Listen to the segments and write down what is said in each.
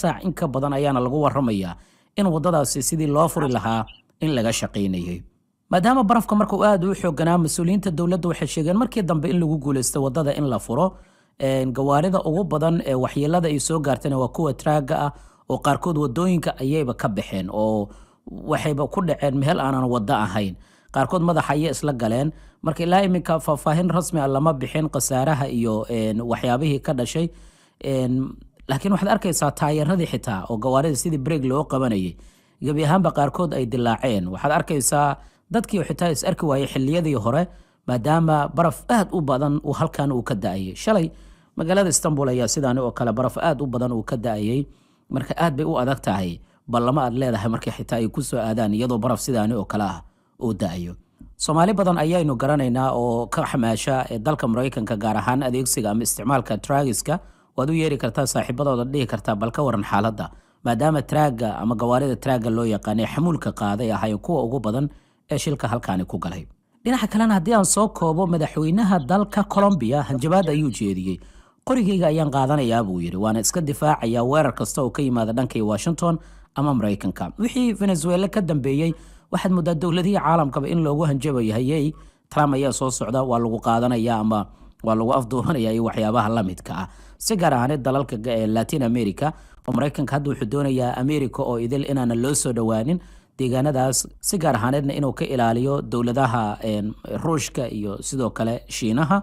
saac in ka badan ayaana lagu warramayaa in waddadaasi sidii loo furi lahaa in laga shaqaynayay. maadaama barafka marka uu aad u xooganaa, mas-uuliyiinta dowladda waxay sheegeen markii dambe in lagu guulaysto waddada in la furo. gawaarida ugu badan ee waxyeelada ay soo gaartayna waa kuwa traaga ah oo qaarkood wadooyinka ayayba ka baxeen oo waxayba ku dhaceen meel aanan waddo ahayn. qaarkood madaxa ayay isla galeen. marka ilaa iminka faahfaahin rasmi ah lama bixin khasaaraha iyo waxyaabihii ka dhashay. laakiin waxaad arkaysaa taayaradii xitaa oo gawaarida sidii break loo qabanayay gebi ahaanba qaarkood ay dilaaceen. waxaad arkaysaa dadkii xitaa is arki waayey xilliyadii hore maadaama baraf aad u badan uu halkan uu ka da'ayay. shalay magaalada Istanbul ayaa sidaani oo kale baraf aad u badan uu ka da'ayay. marka aad bay u adag tahay ballama aad leedahay markii xitaa ay ku soo aadaan iyadoo baraf sidaani oo kale ah uu da'ayo. Soomaali badan ayaynu garanaynaa oo ka xamaasha dalka Mareykanka gaar ahaan adeegsiga ama isticmaalka traagiska. waad u yeeri kartaa saaxiibadooda dhihi kartaa bal ka waran xaaladda maadaama traaga ama gawaarida traaga loo yaqaanay xamuulka qaaday ahay kuwa ugu badan ee shilka halkaani ku galay. dhinaca kalena haddii aan soo koobo, madaxweynaha dalka Colombia hanjabaad ayuu jeediyey. qorigayga ayaan qaadanayaa buu yidhi, waana iska difaacayaa weerar kasta oo ka yimaada dhanka Washington ama Mareykanka. wixii Venezuela ka dambeeyey waxaad muddaa dowladihii caalamkaba in loogu hanjabayay Trump ayaa soo socda, waa lagu qaadanayaa ama waa lagu afduubanayaa iyo waxyaabaha la midka ah. si gaar ahaaneed dalalka Latin America oo Mareykanka hadda wuxuu doonayaa America oo idil inaana loo soo dhawaanin deegaanadaas, si gaar ahaaneedna inuu ka ilaaliyo dowladaha Ruushka iyo sidoo kale Shiinaha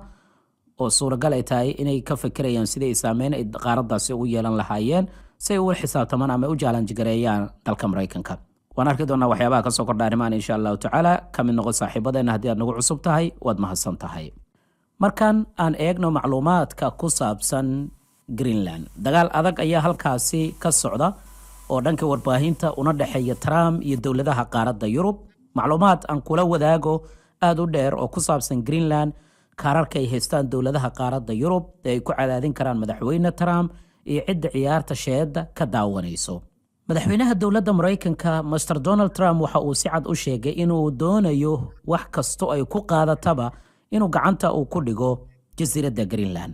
oo suuragal ay tahay inay ka fikirayaan sidii ay saameyn ay qaaradaasi ugu yeelan lahaayeen si ay u xisaabtamaan ama u jaalanjigareeyaan dalka Mareykanka. waan arki doonaa waxyaabaha ka soo kordha arrimahan insha Allahu tacaala. ka mid noqo saaxiibadeena haddii aad nagu cusub tahay waad mahadsan tahay. markan aan eegno macluumaadka ku saabsan Greenland. dagaal adag ayaa halkaasi ka socda oo dhanka warbaahinta una dhexeeya Trump iyo dowladaha qaaradda Yurub. macluumaad aan kula wadaago aad u dheer oo ku saabsan Greenland, kaararka ay haystaan dowladaha qaaradda Yurub ee ay ku cadaadin karaan madaxweyne Trump iyo cidda ciyaarta sheeda ka daawanayso. madaxweynaha dowladda Mareykanka Mr. Donald Trump waxa uu si cad u sheegay inuu doonayo wax kasto ay ku qaadataba inuu gacanta uu ku dhigo jasiiradda Greenland.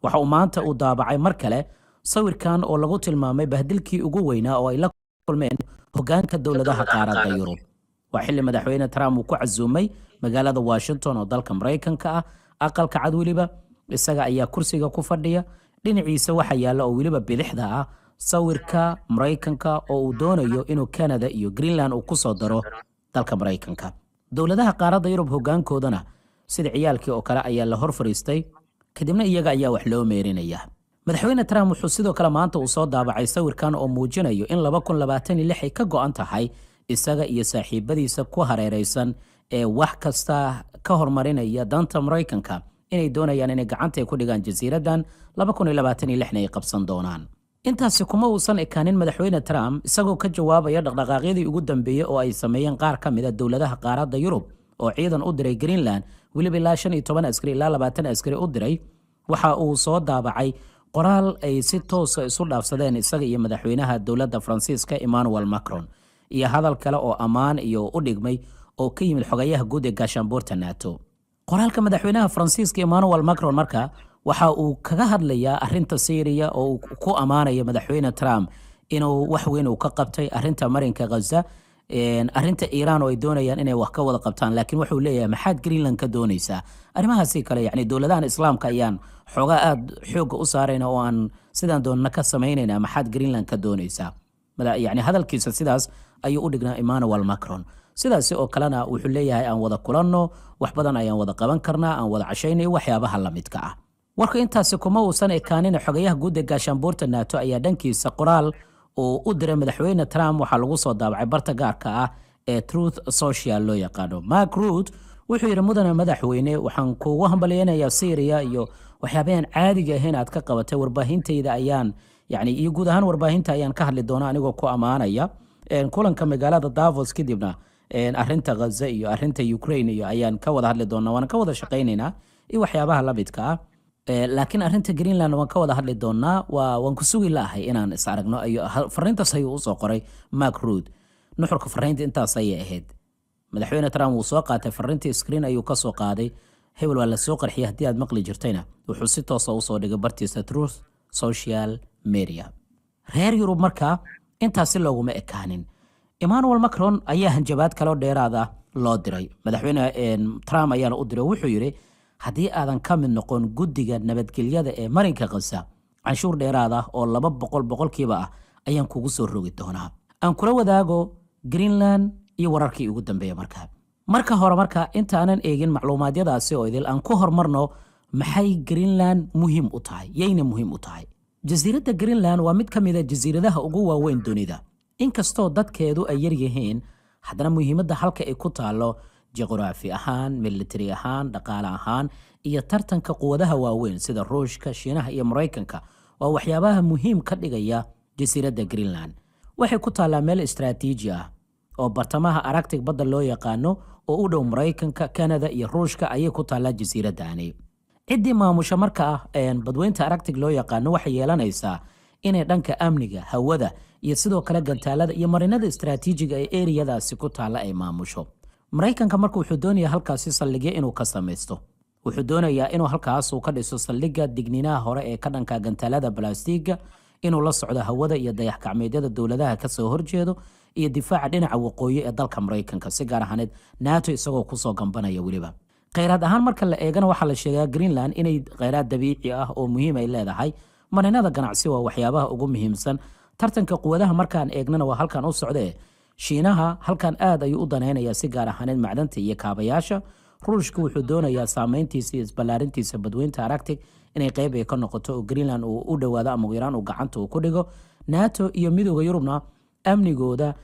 waxa uu maanta uu daabacay mar kale sawirkan oo lagu tilmaamay bahdilkii ugu weynaa oo ay la kulmeen hoggaanka dowladaha qaaradda Yurub. waa xilli madaxweyne Trump uu ku casuumay magaalada Washington oo dalka Mareykanka ah. aqalka cad weliba isaga ayaa kursiga ku fadhiya. dhinaciisa waxa yaala oo weliba bidixda ah sawirka Mareykanka oo uu doonayo inuu Canada iyo Greenland uu ku soo daro dalka Mareykanka. dowladaha qaaradda Yurub hoggaankoodana sida ciyaalkii oo kale ayaa la hor fariistay, kadibna iyaga ayaa wax loo meerinaya. madaxweyne Trump wuxuu sidoo kale maanta uu soo daabacay sawirkan oo muujinayo in 2026 ay ka go'an tahay isaga iyo saaxiibadiisa ku hareeraysan ee wax kasta ka hormarinaya danta Mareykanka inay doonayaan inay gacanta ku dhigaan jasiiradan 2026 ay qabsan doonaan. intaasi kuma uusan ekaanin madaxweyne Trump isagoo ka jawaabaya dhaqdhaqaaqyadii ugu dambeeyay oo ay sameeyeen qaar ka mid ah dowladaha qaaradda Yurub oo ciidan u diray Greenland, weliba ilaa 15 askari ilaa 20 askari u diray. waxa uu soo daabacay qoraal ay si toos ah isu dhaafsadeen isaga iyo madaxweynaha dowladda Faransiiska Emmanuel Macron, iyo hadal kale oo ammaan iyo u dhigmay oo ka yimid xogayaha guud ee gaashaanbuurta NATO. qoraalka madaxweynaha Faransiiska Emmanuel Macron marka waxa uu kaga hadlayaa arrinta Syria oo uu ku amaanayo madaxweyne Trump inuu wax weyn uu ka qabtay arrinta marinka Gaza, arrinta Iran oo ay doonayaan inay wax ka wada qabtaan. laakiin wuxuu leeyahay maxaad Greenland ka doonaysaa? arrimahaasi kale dowladahan islaamka ayaan xogaa aad xooga u saarayna oo aan sidaan doonana ka samaynayna. maxaad Greenland ka doonaysaa? hadalkiisa sidaas ayuu u dhignaa Emmanuel Macron. sidaasi oo kalena wuxuu leeyahay aan wada kulanno, wax badan ayaan wada qaban karnaa, aan wada cashaynayo waxyaabaha la midka ah. warka intaasi kuma uusan ekaanin xogayaha guud ee gaashaanbuurta NATO ayaa dhankiisa qoraal oo u diray madaxweyne Trump waxaa lagu soo daabacay barta gaarka ah ee Truth Social loo yaqaano. Mark Rutte wuxuu yidhi mudane madaxweyne, waxaan kuugu hambaleynayaa Syria iyo waxyaabahan caadiga ahayn aad ka qabatay. warbaahintayda ayaan iyo guud ahaan warbaahinta ayaan ka hadli doonaa anigoo ku amaanaya kulanka magaalada Davos. kadibna arrinta Gaza iyo arrinta Ukraine iyo ayaan ka wada hadli doonaa, waan ka wada shaqaynaynaa iyo waxyaabaha la midka ah. laakiin arrinta Greenland waan ka wada hadli doonaa, waan ku sugi lahay inaan is aragno. fariintaas ayuu u soo qoray Mark Rutte. nuxurka fariinta intaas ayay ahayd. madaxweyne Trump wuu soo qaatay fariintii screen ayuu ka soo qaaday. hebel waa la soo qarxiyay haddii aad maqli jirtayna wuxuu si toos ah u soo dhigay bartiisa Truth Social Media. reer Yurub markaa intaasi looguma ekaanin. Emmanuel Macron ayaa hanjabaad kale oo dheeraad ah loo diray. Madaxweyne Trump ayaa u diray, wuxuu yiri haddii aadan ka mid noqon guddiga nabadgelyada ee marinka Gaza, canshuur dheeraad ah oo 200% ah ayaan kugu soo rogi doonaa. Aan kula wadaago Greenland iyo wararkii ugu dambeeyay marka hore intaanan eegin macluumaadyadaasi oo idil aan ku hormarno maxay Greenland muhiim u tahay, yayna muhiim u tahay. Jasiiradda Greenland waa mid ka mid ah jasiiradaha ugu waaweyn dunida. Inkastoo dadkeedu ay yar yihiin, haddana muhiimadda halka ay ku taalo juqraafi ahaan, military ahaan, dhaqaale ahaan iyo tartanka quwadaha waaweyn sida Ruushka, Shiinaha iyo Mareykanka waa waxyaabaha muhiim ka dhigaya jasiiradda Greenland. Waxay ku taalaa meel istiraatiiji ah oo bartamaha Arctic badda loo yaqaano oo u dhow Mareykanka, Canada iyo Ruushka ayay ku taalaa jasiiraddaani. ciddii maamusha badweynta Arctic loo yaqaano waxay yeelanaysaa inay dhanka amniga, hawada iyo sidoo kale gantaalada iyo marinada istiraatiijiga ee eriyadaasi ku taala ay maamusho. Mareykanka markuu wuxuu doonayaa halkaasi saldhigyo inuu ka samaysto. Wuxuu doonayaa inuu halkaas uu ka dhiso saldhigga digniinaha hore ee ka dhanka gantaalada balaastiga, inuu la socdo hawada iyo dayax gacmeedyada dowladaha ka soo horjeedo iyo difaaca dhinaca waqooyi ee dalka Mareykanka, si gaar ahaaneed NATO isagoo ku soo gambanaya weliba. kheyraad ahaan marka la eegana waxaa la sheegaa Greenland inay kheyraad dabiici ah oo muhiim ay leedahay. marinada ganacsi waa waxyaabaha ugu muhiimsan. tartanka quwadaha markaan eegnana waa halkan u socdee. Shiinaha halkan aad ayuu u danaynayaa si gaar ahaaneed macdanta iyo kaabayaasha. Ruushka wuxuu doonayaa saameyntiisa iyo isballaarintiisa badweynta Arctic inay qayb ay ka noqoto oo Greenland uu u dhawaado ama yaraan uu gacanta uu ku dhigo. NATO iyo midowga Yurubna amnigooda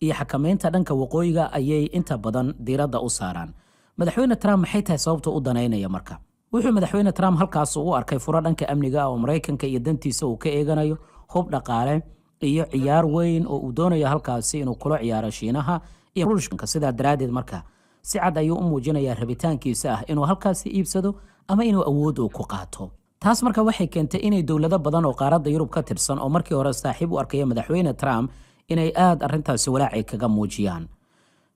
iyo xakameynta dhanka waqooyiga ayay inta badan diiradda u saaraan. madaxweyne Trump maxay tahay sababta u danaynaya marka? Wuxuu madaxweyne Trump halkaas u arkay furo dhanka amniga oo Mareykanka iyo dantiisa uu ka eeganayo, hub dhaqaale iyo ciyaar weyn oo uu doonayo halkaasi inuu kula ciyaaro Shiinaha iyo Ruushka. Sidaa daraadeed marka si cad ayuu u muujinayaa rabitaankiisa ah inuu halkaasi iibsado ama inuu awood uu ku qaato. taas marka waxay keentay inay dowlado badan oo qaaradda Yurub ka tirsan oo markii hore saaxiib u arkaya madaxweyne Trump inay aad arrintaasi walaac kaga muujiyaan.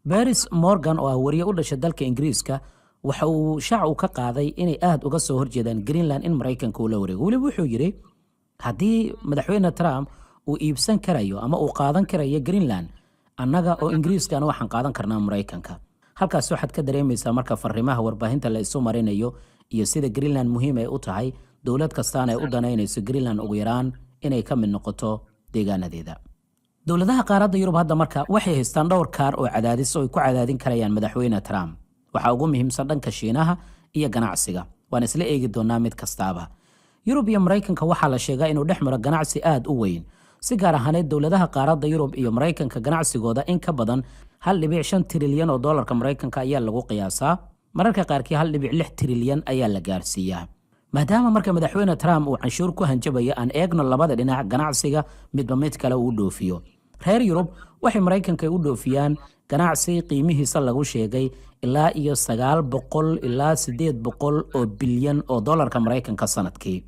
Baris Morgan oo wariye u dhashay dalka Ingiriiska waxa uu shaac ka qaaday inay aad uga soo horjeedaan Greenland in Mareykanka uu la wareego. Weli wuxuu yiri haddii madaxweyne Trump uu iibsan karayo ama uu qaadan karayo Greenland, annaga oo Ingiriiskana waxaan qaadan karnaa Mareykanka. halkaas waxaad ka dareemaysaa marka fariimaha warbaahinta la isu marinayo iyo sida Greenland muhiim ay u tahay. dowlad kastaan ay u danaynayso Greenland ugu yaraan inay ka mid noqoto deegaanadeeda. dowladaha qaaradda Yurub hadda marka waxay haystaan dhowr kaar oo cadaadis oo ay ku cadaadin karayaan madaxweyne Trump. waxa ugu muhiimsan dhanka Shiinaha iyo ganacsiga. waan isla eegi doonaa mid kastaaba. Yurub iyo Mareykanka waxaa la sheegaa inuu dhex maro ganacsi aad u weyn. si gaar ahaaneed dowladaha qaaradda Yurub iyo Mareykanka ganacsigooda in ka badan 1.5 trilyan oo dollarka Mareykanka ayaa lagu qiyaasaa. mararka qaarkii 1.6 trilyan ayaa la gaarsiiyaa. maadaama marka madaxweyne Trump uu canshuur ku hanjabaya aan eegno labada dhinac ganacsiga midba mid kale uu dhoofiyo. reer Yurub waxay Mareykanka u dhoofiyaan ganacsi qiimihiisa lagu sheegay ilaa iyo 900 ilaa 800 oo bilyan oo dollarka Mareykanka sanadkii.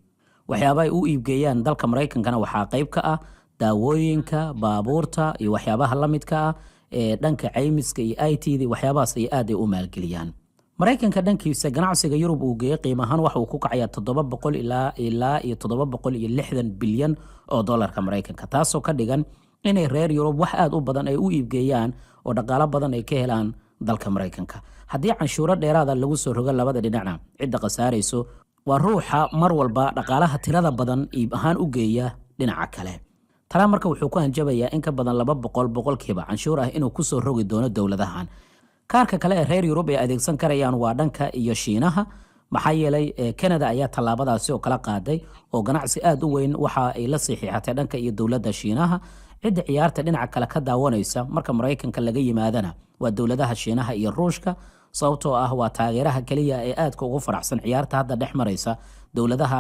waxyaabaha ay u iibgeeyaan dalka Mareykankana waxaa qayb ka ah daawooyinka, baabuurta iyo waxyaabaha la midka ah ee dhanka caymiska iyo IT-da waxyaabahaas ay aad u maalgeliyaan. Mareykanka dhankiisa ganacsiga Yurub uu geeyay qiimahan waxa uu ku kacayaa 700 ilaa 760 bilyan oo dollarka Mareykanka, taasoo ka dhigan inay reer Yurub wax aad u badan ay u iibgeeyaan oo dhaqaale badan ay ka helaan dalka Mareykanka. haddii canshuuro dheeraad ah lagu soo rogo labada dhinacna, cidda qasaarayso waa ruuxa mar walba dhaqaalaha tirada badan iib ahaan u geeya dhinaca kale. Trump marka wuxuu ku hanjabayaa in ka badan 200% canshuur ah inuu ku soo rogi doono dowladahan. kaarka kale ee reer Yurub ay adeegsan karayaan waa dhanka iyo Shiinaha. maxaa yeelay Canada ayaa tallaabadaasi oo kala qaaday oo ganacsi aad u weyn waxa ay la saxiixatay dhanka iyo dowladda Shiinaha. cidda ciyaarta dhinaca kale ka daawanaysa marka Mareykanka laga yimaadana waa dowladaha Shiinaha iyo Ruushka, sababtoo ah waa taageeraha kaliya ee aadka ugu faraxsan ciyaarta hadda dhex maraysa dowladaha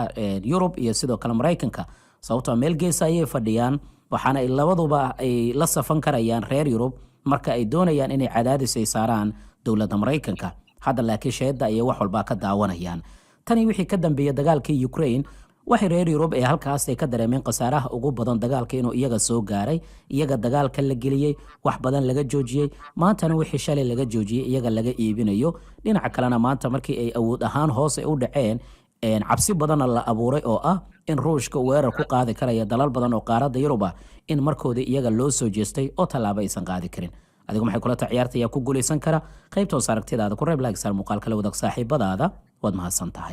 Yurub iyo sidoo kale Mareykanka. sababtoo meel gees ayay fadhiyaan, waxaana ay labaduba ay la safan karayaan reer Yurub marka ay doonayaan inay cadaadis ay saaraan dowladda Mareykanka. hadda laakiin sheeda ay wax walba ka daawanayaan. tani wixii ka dambeeyay dagaalkii Ukraine waxay reer Yurub ee halkaas ay ka dareemeen qasaaraha ugu badan dagaalka inuu iyaga soo gaaray, iyaga dagaalka la geliyay, wax badan laga joojiyay. maantana wixii shalay laga joojiyay iyaga laga iibinayo. dhinaca kalena maanta markii ay awood ahaan hoos ay u dhaceen cabsi badanna la abuuray oo ah in ruushka weerar ku qaadi karaya dalal badan oo qaaradda yuruba in markoodii iyaga loo soo jeestay oo tallaabo aysan qaadi karin adigu maxay kula tahay ciyaarta ayaa ku guuleysan kara qaybta hoos aragtidaada ku reeb like sar muuqaalka la wadaag saaxiibadaada waad mahadsan tahay